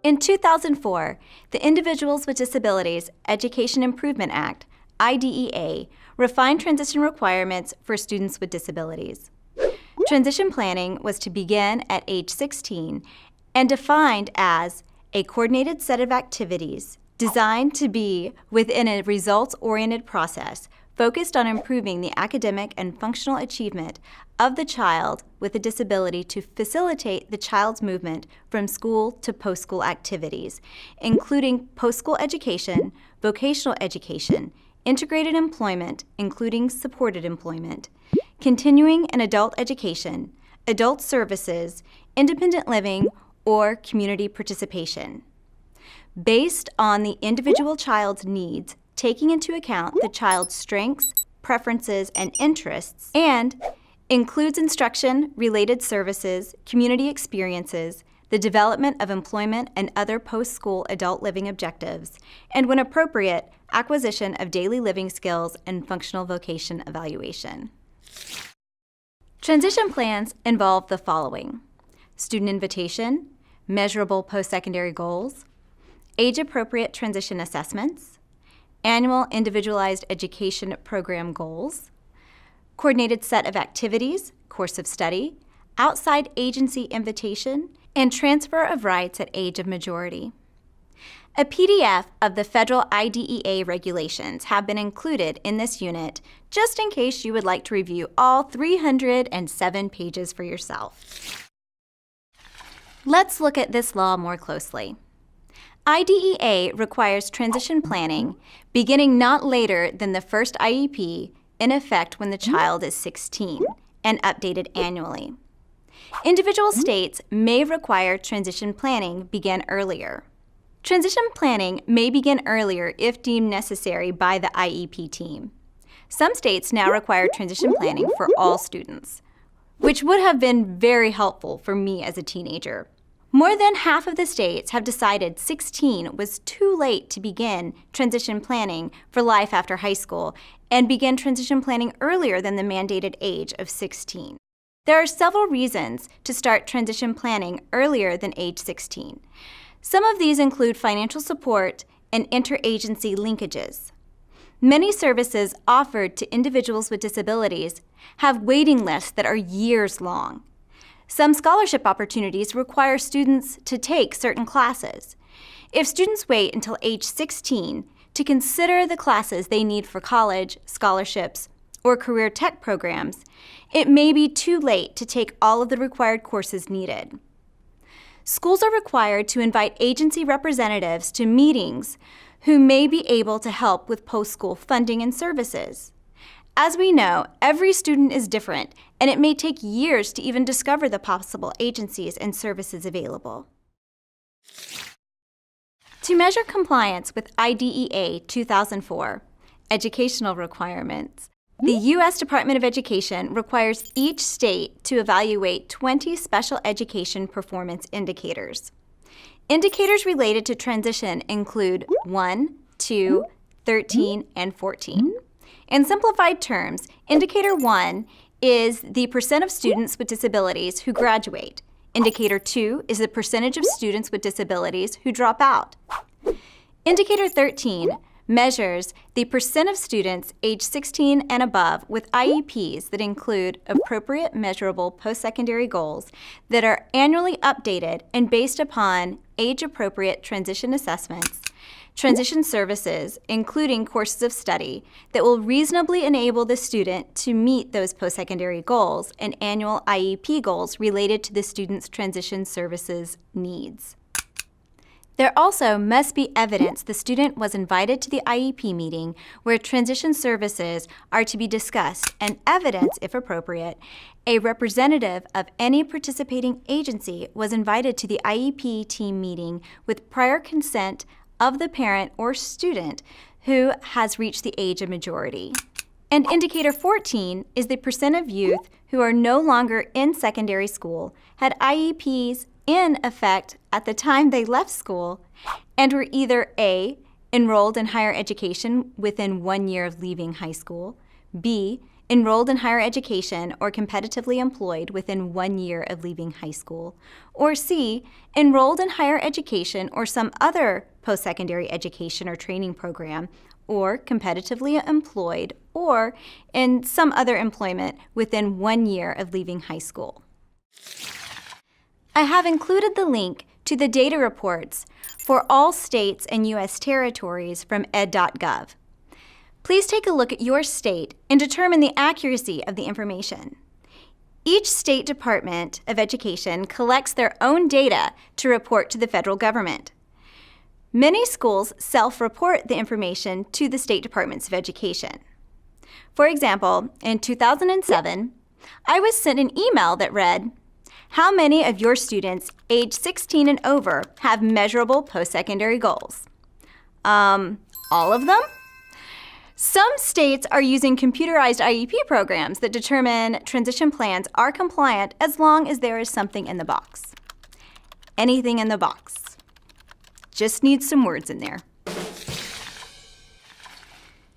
In 2004, the Individuals with Disabilities Education Improvement Act, IDEA, refined transition requirements for students with disabilities. Transition planning was to begin at age 16 and defined as a coordinated set of activities designed to be within a results-oriented process focused on improving the academic and functional achievement of the child with a disability to facilitate the child's movement from school to post-school activities, including post-school education, vocational education, integrated employment, including supported employment, continuing and adult education, adult services, independent living, or community participation. Based on the individual child's needs, taking into account the child's strengths, preferences, and interests, and includes instruction, related services, community experiences, the development of employment and other post-school adult living objectives, and when appropriate, acquisition of daily living skills and functional vocation evaluation. Transition plans involve the following: student invitation, measurable post-secondary goals, age-appropriate transition assessments, annual individualized education program goals, coordinated set of activities, course of study, outside agency invitation, and transfer of rights at age of majority. A PDF of the federal IDEA regulations have been included in this unit just in case you would like to review all 307 pages for yourself. Let's look at this law more closely. IDEA requires transition planning beginning not later than the first IEP in effect when the child is 16 and updated annually. Individual states may require transition planning begin earlier. Transition planning may begin earlier if deemed necessary by the IEP team. Some states now require transition planning for all students, which would have been very helpful for me as a teenager. More than half of the states have decided 16 was too late to begin transition planning for life after high school and begin transition planning earlier than the mandated age of 16. There are several reasons to start transition planning earlier than age 16. Some of these include financial support and interagency linkages. Many services offered to individuals with disabilities have waiting lists that are years long. Some scholarship opportunities require students to take certain classes. If students wait until age 16 to consider the classes they need for college, scholarships, or career tech programs, it may be too late to take all of the required courses needed. Schools are required to invite agency representatives to meetings who may be able to help with post-school funding and services. As we know, every student is different, and it may take years to even discover the possible agencies and services available. To measure compliance with IDEA 2004, educational requirements, the U.S. Department of Education requires each state to evaluate 20 special education performance indicators. Indicators related to transition include 1, 2, 13, and 14. In simplified terms, Indicator 1 is the percent of students with disabilities who graduate. Indicator 2 is the percentage of students with disabilities who drop out. Indicator 13 measures the percent of students age 16 and above with IEPs that include appropriate measurable post-secondary goals that are annually updated and based upon age-appropriate transition assessments, transition services, including courses of study, that will reasonably enable the student to meet those post-secondary goals and annual IEP goals related to the student's transition services needs. There also must be evidence the student was invited to the IEP meeting where transition services are to be discussed, and evidence, if appropriate, a representative of any participating agency was invited to the IEP team meeting with prior consent of the parent or student who has reached the age of majority. And Indicator 14 is the percent of youth who are no longer in secondary school, had IEPs in effect at the time they left school, and were either A, enrolled in higher education within 1 year of leaving high school, B, enrolled in higher education or competitively employed within 1 year of leaving high school, or C, enrolled in higher education or some other post-secondary education or training program, or competitively employed or in some other employment within 1 year of leaving high school. I have included the link to the data reports for all states and U.S. territories from ed.gov. Please take a look at your state and determine the accuracy of the information. Each state Department of Education collects their own data to report to the federal government. Many schools self-report the information to the state departments of education. For example, in 2007, I was sent an email that read, "How many of your students age 16 and over have measurable post-secondary goals?" All of them? Some states are using computerized IEP programs that determine transition plans are compliant as long as there is something in the box. Anything in the box. Just needs some words in there.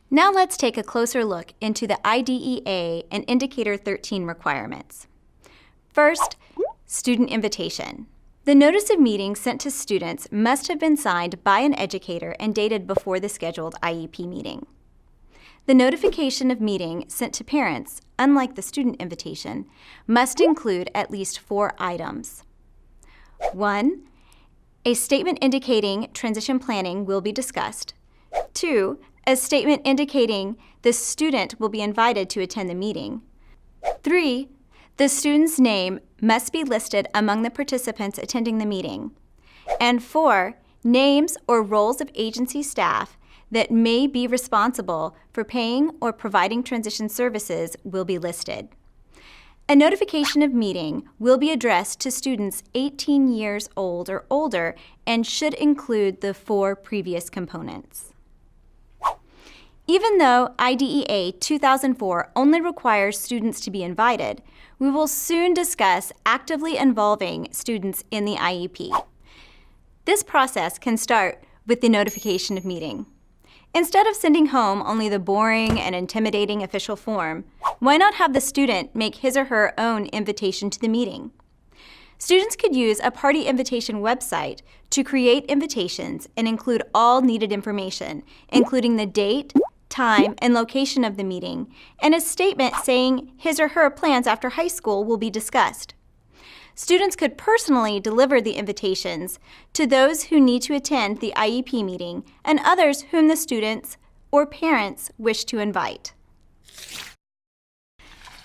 Now let's take a closer look into the IDEA and Indicator 13 requirements. First, student invitation. The notice of meeting sent to students must have been signed by an educator and dated before the scheduled IEP meeting. The notification of meeting sent to parents, unlike the student invitation, must include at least 4 items. 1, a statement indicating transition planning will be discussed. 2, a statement indicating the student will be invited to attend the meeting. 3, the student's name must be listed among the participants attending the meeting. And 4, names or roles of agency staff that may be responsible for paying or providing transition services will be listed. A notification of meeting will be addressed to students 18 years old or older and should include the 4 previous components. Even though IDEA 2004 only requires students to be invited, we will soon discuss actively involving students in the IEP. This process can start with the notification of meeting. Instead of sending home only the boring and intimidating official form, why not have the student make his or her own invitation to the meeting? Students could use a party invitation website to create invitations and include all needed information, including the date, time, and location of the meeting, and a statement saying his or her plans after high school will be discussed. Students could personally deliver the invitations to those who need to attend the IEP meeting and others whom the students or parents wish to invite.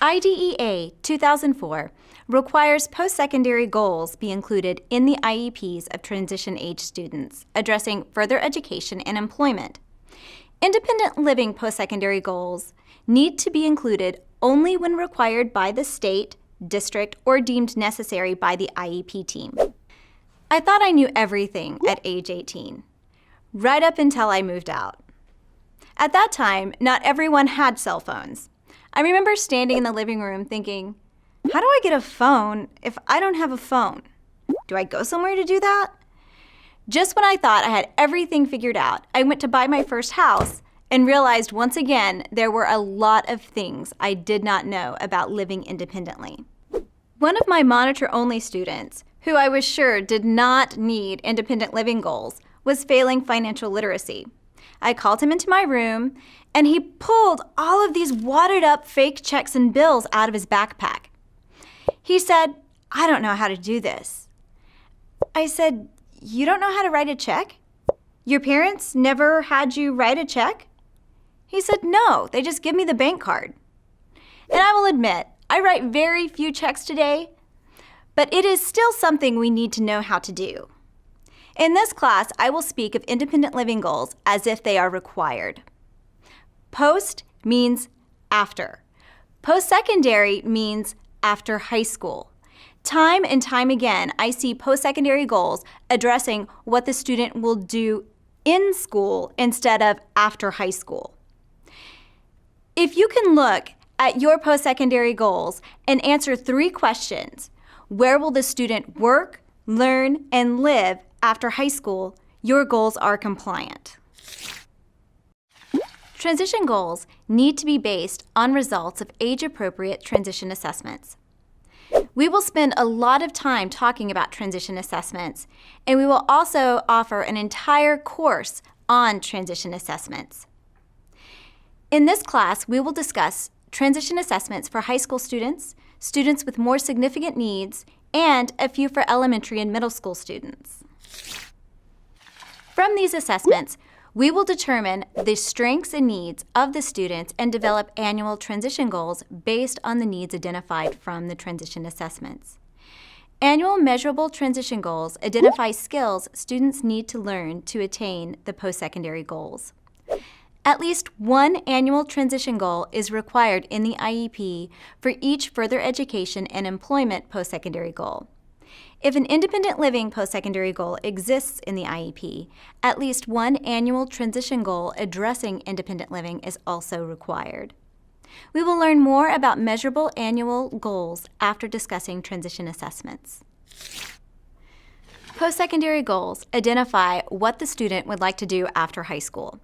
IDEA 2004 requires post-secondary goals be included in the IEPs of transition-age students, addressing further education and employment. Independent living post-secondary goals need to be included only when required by the state, district, or deemed necessary by the IEP team. I thought I knew everything at age 18, right up until I moved out. At that time, not everyone had cell phones. I remember standing in the living room thinking, how do I get a phone if I don't have a phone? Do I go somewhere to do that? Just when I thought I had everything figured out, I went to buy my first house and realized once again there were a lot of things I did not know about living independently. One of my monitor-only students, who I was sure did not need independent living goals, was failing financial literacy. I called him into my room, and he pulled all of these wadded-up fake checks and bills out of his backpack. He said, "I don't know how to do this." I said, "You don't know how to write a check? Your parents never had you write a check?" He said, "No, they just give me the bank card." And I will admit, I write very few checks today, but it is still something we need to know how to do. In this class, I will speak of independent living goals as if they are required. Post means after. Post-secondary means after high school. Time and time again, I see post-secondary goals addressing what the student will do in school instead of after high school. If you can look at your post-secondary goals and answer 3 questions, where will the student work, learn, and live after high school, your goals are compliant. Transition goals need to be based on results of age-appropriate transition assessments. We will spend a lot of time talking about transition assessments, and we will also offer an entire course on transition assessments. In this class, we will discuss transition assessments for high school students, students with more significant needs, and a few for elementary and middle school students. From these assessments, we will determine the strengths and needs of the students and develop annual transition goals based on the needs identified from the transition assessments. Annual measurable transition goals identify skills students need to learn to attain the post-secondary goals. At least one annual transition goal is required in the IEP for each further education and employment post-secondary goal. If an independent living post-secondary goal exists in the IEP, at least one annual transition goal addressing independent living is also required. We will learn more about measurable annual goals after discussing transition assessments. Post-secondary goals identify what the student would like to do after high school.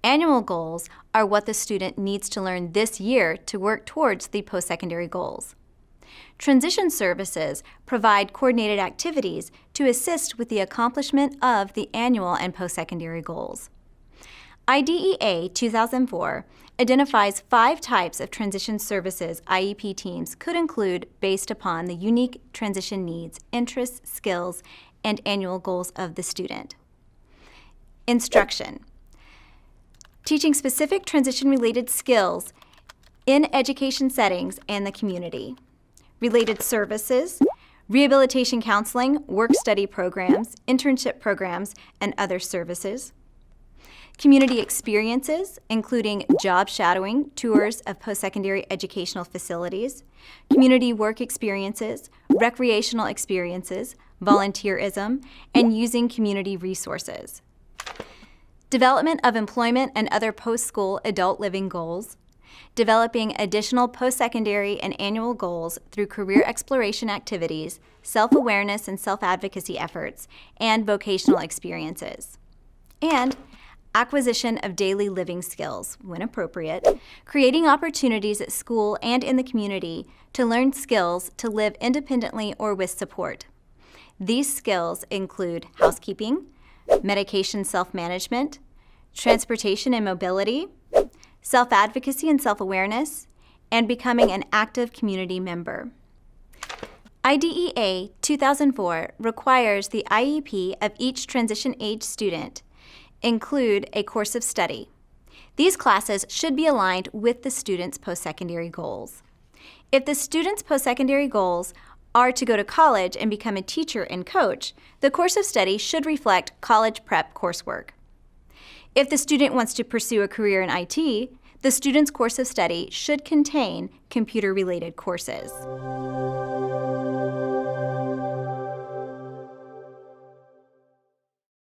Annual goals are what the student needs to learn this year to work towards the post-secondary goals. Transition services provide coordinated activities to assist with the accomplishment of the annual and post-secondary goals. IDEA 2004 identifies 5 types of transition services IEP teams could include based upon the unique transition needs, interests, skills, and annual goals of the student. Instruction. Teaching specific transition-related skills in education settings and the community. Related services, rehabilitation counseling, work-study programs, internship programs, and other services. Community experiences, including job shadowing, tours of post-secondary educational facilities, community work experiences, recreational experiences, volunteerism, and using community resources. Development of employment and other post-school adult living goals. Developing additional post-secondary and annual goals through career exploration activities, self-awareness and self-advocacy efforts, and vocational experiences. And acquisition of daily living skills, when appropriate, creating opportunities at school and in the community to learn skills to live independently or with support. These skills include housekeeping, medication self-management, transportation and mobility, self-advocacy and self-awareness, and becoming an active community member. IDEA 2004 requires the IEP of each transition age student include a course of study. These classes should be aligned with the student's post-secondary goals. If the student's post-secondary goals are to go to college and become a teacher and coach, the course of study should reflect college prep coursework. If the student wants to pursue a career in IT, the student's course of study should contain computer-related courses.